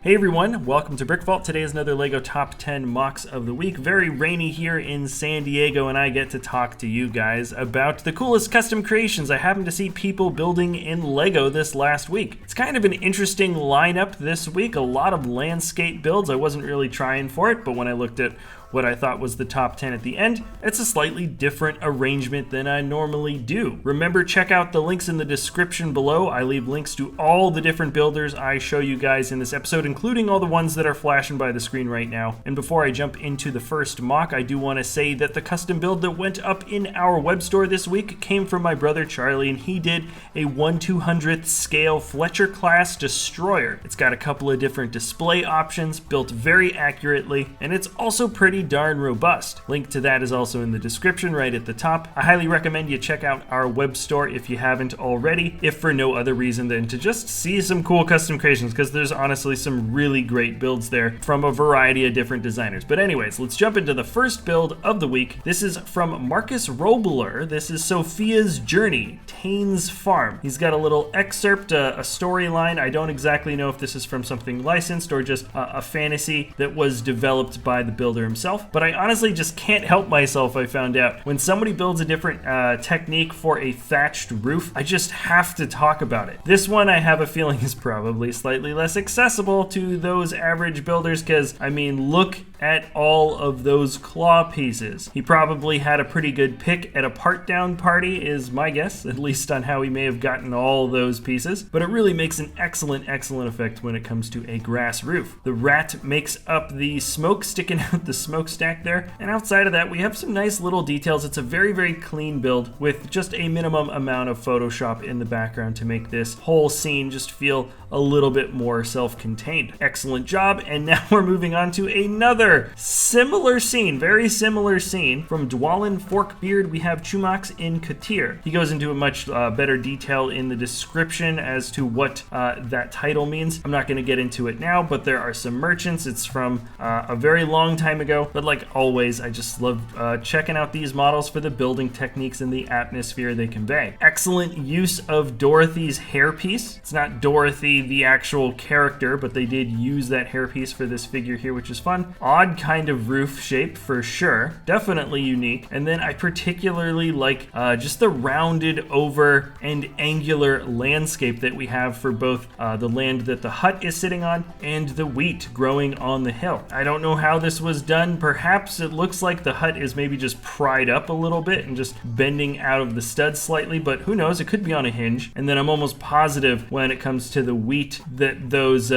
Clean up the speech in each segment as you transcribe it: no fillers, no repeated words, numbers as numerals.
Hey everyone, welcome to BrickVault. Today is another LEGO Top 10 MOCs of the week. Very rainy here in San Diego, and I get to talk to you guys about the coolest custom creations I happened to see people building in LEGO this last week. It's kind of an interesting lineup this week, a lot of landscape builds. I wasn't really trying for it, but when I looked at what I thought was the top 10 at the end, it's a slightly different arrangement than I normally do. Remember, check out the links in the description below. I leave links to all the different builders I show you guys in this episode, including all the ones that are flashing by the screen right now. And before I jump into the first MOC, I do want to say that the custom build that went up in our web store this week came from my brother Charlie, and he did a 1/200th scale Fletcher class destroyer. It's got a couple of different display options, built very accurately, and it's also pretty darn robust. Link to that is also in the description right at the top. I highly recommend you check out our web store if you haven't already, if for no other reason than to just see some cool custom creations, because there's honestly some really great builds there from a variety of different designers. But anyways, let's jump into the first build of the week. This is from Markus Rollbuhler. This is Sofias Journey, Tane's farm. He's got a little excerpt, a storyline. I don't exactly know if this is from something licensed or just a fantasy that was developed by the builder himself. But I honestly just can't help myself, I found out. When somebody builds a different technique for a thatched roof, I just have to talk about it. This one I have a feeling is probably slightly less accessible to those average builders because, I mean, look at all of those claw pieces. He probably had a pretty good pick at a part down party is my guess, at least on how he may have gotten all those pieces. But it really makes an excellent effect when it comes to a grass roof. The rat makes up the smoke sticking out the smokestack there, and outside of that we have some nice little details. It's a very clean build with just a minimum amount of Photoshop in the background to make this whole scene just feel a little bit more self-contained. Excellent job. And now we're moving on to another similar scene, very similar scene from Dwalin Forkbeard. We have Chumaks in Khutir. He goes into a much better detail in the description as to what that title means. I'm not going to get into it now, but there are some merchants. It's from a very long time ago, but like always, I just love checking out these models for the building techniques and the atmosphere they convey. Excellent use of Dorothy's hairpiece. It's not Dorothy the actual character, but they did use that hairpiece for this figure here, which is fun. Odd kind of roof shape for sure, definitely unique. And then I particularly like just the rounded over and angular landscape that we have for both the land that the hut is sitting on and the wheat growing on the hill. I don't know how this was done. Perhaps it looks like the hut is maybe just pried up a little bit and just bending out of the studs slightly, but who knows, it could be on a hinge. And then I'm almost positive when it comes to the wheat that those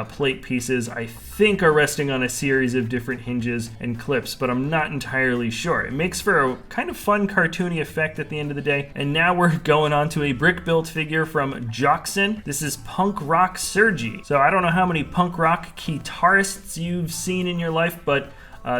plate pieces I think are resting on a series of different hinges and clips, but I'm not entirely sure. It makes for a kind of fun cartoony effect at the end of the day. And now we're going on to a brick built figure from Djokson. This is Punkrahk Sergey. So I don't know how many punk rock guitarists you've seen in your life, but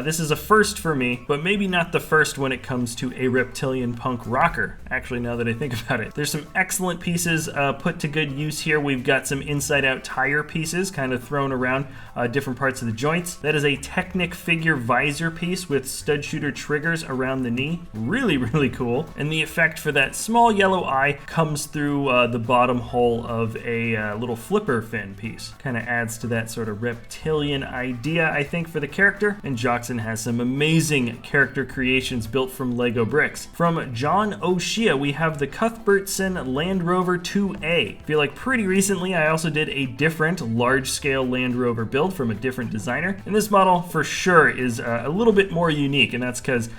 this is a first for me, but maybe not the first when it comes to a reptilian punk rocker, actually, now that I think about it. There's some excellent pieces put to good use here. We've got some inside-out tire pieces kind of thrown around different parts of the joints. That is a Technic figure visor piece with stud shooter triggers around the knee. Really cool. And the effect for that small yellow eye comes through the bottom hole of a little flipper fin piece. Kind of adds to that sort of reptilian idea, I think, for the character. And Djokson has some amazing character creations built from Lego bricks. From John O'Shea, we have the Cuthbertson Land Rover 2A. I feel like pretty recently I also did a different large-scale Land Rover build from a different designer, and this model for sure is a little bit more unique, and that's because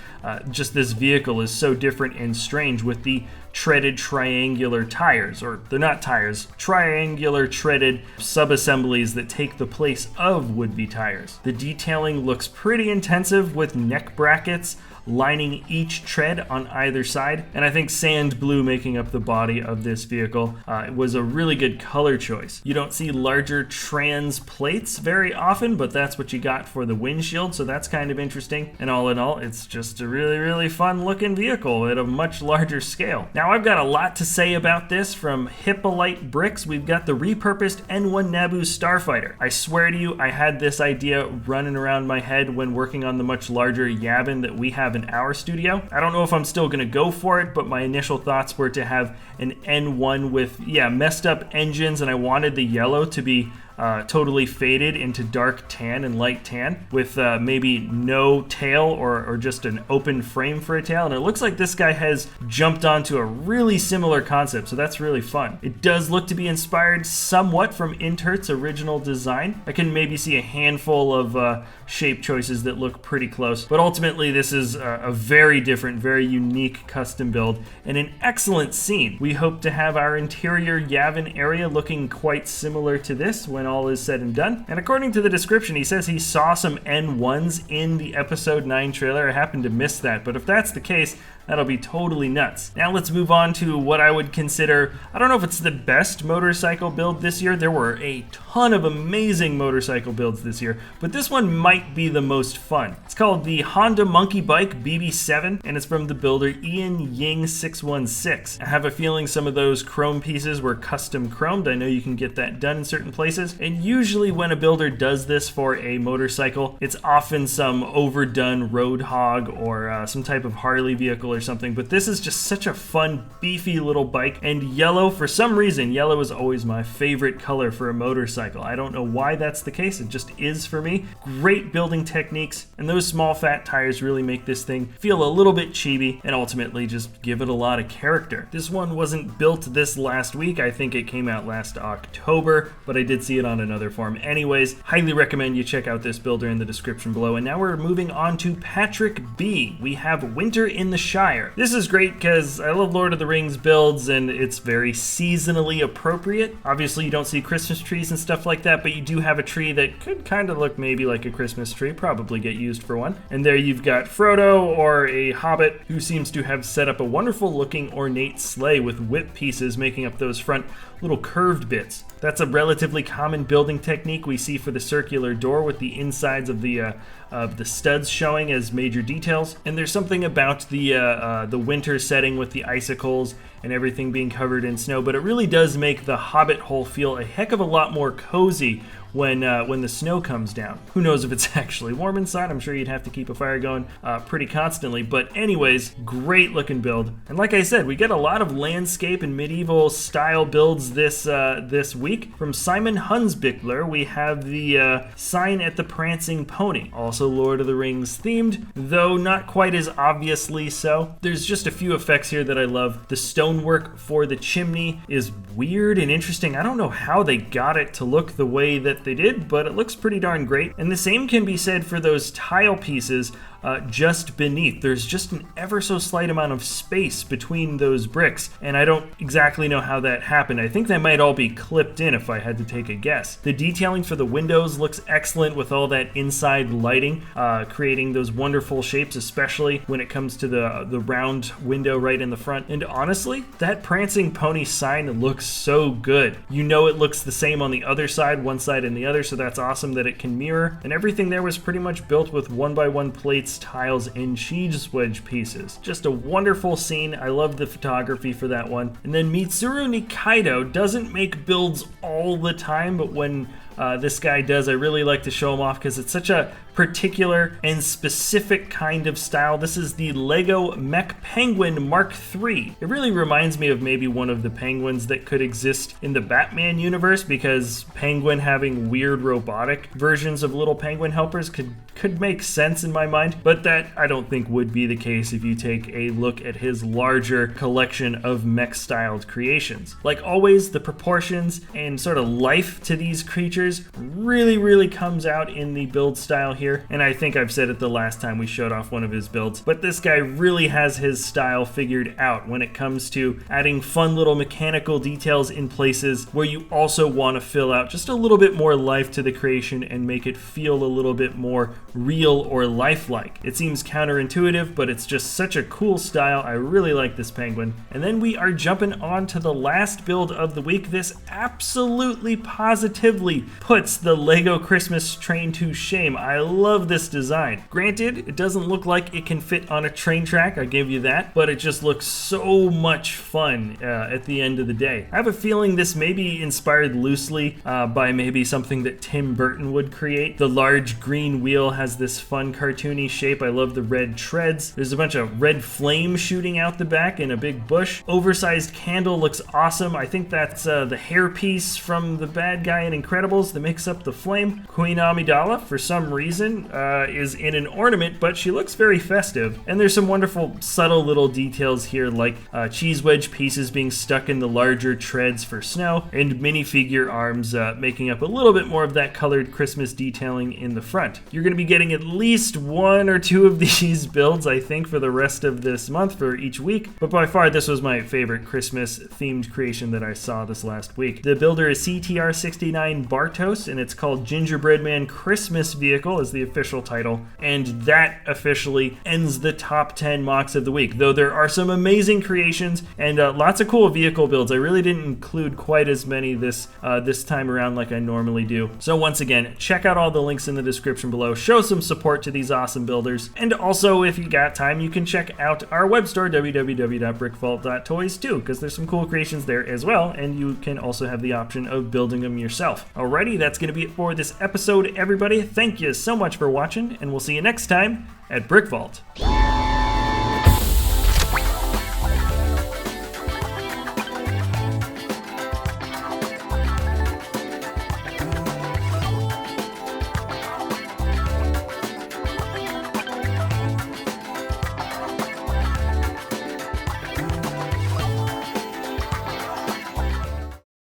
just this vehicle is so different and strange with the treaded triangular tires, or they're not tires, triangular treaded sub-assemblies that take the place of would-be tires. The detailing looks pretty intensive with neck brackets lining each tread on either side, and I think sand blue making up the body of this vehicle was a really good color choice. You don't see larger trans plates very often, but that's what you got for the windshield, so that's kind of interesting. And all in all, it's just a really fun looking vehicle at a much larger scale. Now I've got a lot to say about this. From Hypolite bricks, we've got the repurposed N1 Naboo Starfighter. I swear to you, I had this idea running around my head when working on the much larger Yavin that we have in our studio. I don't know if I'm still gonna go for it, but my initial thoughts were to have an N1 with, messed up engines, and I wanted the yellow to be totally faded into dark tan and light tan with maybe no tail or just an open frame for a tail. And it looks like this guy has jumped onto a really similar concept, so that's really fun. It does look to be inspired somewhat from Intert's original design. I can maybe see a handful of shape choices that look pretty close, but ultimately this is a very different, very unique custom build and an excellent scene. We hope to have our interior Yavin area looking quite similar to this when all is said and done. And according to the description, he says he saw some N1s in the episode 9 trailer. I happened to miss that, but if that's the case, that'll be totally nuts. Now let's move on to what I would consider, I don't know if it's the best motorcycle build this year. There were a ton of amazing motorcycle builds this year, but this one might be the most fun. It's called the Honda Monkey Bike BB7, and it's from the builder Ian Ying 616. I have a feeling some of those chrome pieces were custom chromed. I know you can get that done in certain places, and usually when a builder does this for a motorcycle, it's often some overdone Roadhog or some type of Harley vehicle or something, but this is just such a fun, beefy little bike. And yellow, for some reason, yellow is always my favorite color for a motorcycle. I don't know why that's the case, it just is for me. Great building techniques, and those small fat tires really make this thing feel a little bit chibi and ultimately just give it a lot of character. This one wasn't built this last week, I think it came out last October, but I did see it on another form anyways. Highly recommend you check out this builder in the description below. And now we're moving on to Patrick B. We have Winter in the Shire. This is great because I love Lord of the Rings builds and it's very seasonally appropriate. Obviously you don't see Christmas trees and stuff like that, but you do have a tree that could kind of look maybe like a Christmas tree, probably get used for one. And there you've got Frodo, or a Hobbit, who seems to have set up a wonderful looking ornate sleigh with whip pieces making up those front little curved bits. That's a relatively common building technique we see for the circular door with the insides of the studs showing as major details. And there's something about the winter setting with the icicles and everything being covered in snow, but it really does make the Hobbit hole feel a heck of a lot more cozy when the snow comes down. Who knows if it's actually warm inside? I'm sure you'd have to keep a fire going pretty constantly. But anyways, great looking build. And like I said, we get a lot of landscape and medieval style builds this week. From Simon Hundsbichler, we have the sign at the Prancing Pony. Also Lord of the Rings themed, though not quite as obviously so. There's just a few effects here that I love. The stonework for the chimney is weird and interesting. I don't know how they got it to look the way that they did, but it looks pretty darn great. And the same can be said for those tile pieces just beneath. There's just an ever so slight amount of space between those bricks, and I don't exactly know how that happened. I think they might all be clipped in if I had to take a guess. The detailing for the windows looks excellent with all that inside lighting, creating those wonderful shapes, especially when it comes to the round window right in the front. And honestly, that Prancing Pony sign looks so good. You know it looks the same on the other side, one side and the other, so that's awesome that it can mirror. And everything there was pretty much built with 1x1 plates, tiles, and cheese wedge pieces. Just a wonderful scene. I love the photography for that one. And then Mitsuru Nikaido doesn't make builds all the time, but when this guy does, I really like to show him off because it's such a particular and specific kind of style. This is the Lego Mecha Penguin Mark III. It really reminds me of maybe one of the penguins that could exist in the Batman universe, because Penguin having weird robotic versions of little penguin helpers could make sense in my mind, but that I don't think would be the case if you take a look at his larger collection of mech-styled creations. Like always, the proportions and sort of life to these creatures really comes out in the build style here, and I think I've said it the last time we showed off one of his builds, but this guy really has his style figured out when it comes to adding fun little mechanical details in places where you also want to fill out just a little bit more life to the creation and make it feel a little bit more real or lifelike. It seems counterintuitive, but it's just such a cool style. I really like this penguin. And then we are jumping on to the last build of the week. This absolutely positively puts the Lego Christmas train to shame. I love this design. Granted, it doesn't look like it can fit on a train track, I give you that, but it just looks so much fun at the end of the day. I have a feeling this may be inspired loosely by maybe something that Tim Burton would create. The large green wheel has this fun cartoony shape. I love the red treads. There's a bunch of red flame shooting out the back in a big bush. Oversized candle looks awesome. I think that's the hairpiece from the bad guy in Incredibles that makes up the flame. Queen Amidala, for some reason, is in an ornament, but she looks very festive. And there's some wonderful subtle little details here, like cheese wedge pieces being stuck in the larger treads for snow, and minifigure arms making up a little bit more of that colored Christmas detailing in the front. You're going to be getting at least 1 or 2 of these builds, I think, for the rest of this month, for each week, but by far this was my favorite Christmas themed creation that I saw this last week. The builder is CTR69 Bartosz, and it's called Gingerbread Man Christmas Vehicle is the official title, and that officially ends the top 10 MOCs of the week, though there are some amazing creations and lots of cool vehicle builds. I really didn't include quite as many this time around like I normally do. So once again, check out all the links in the description below, show some support to these awesome builders, and also if you got time, you can check out our web store, www.brickvault.toys too, because there's some cool creations there as well, and you can also have the option of building them yourself. Alrighty, that's going to be it for this episode, everybody. Thank you so much for watching, and we'll see you next time at BrickVault.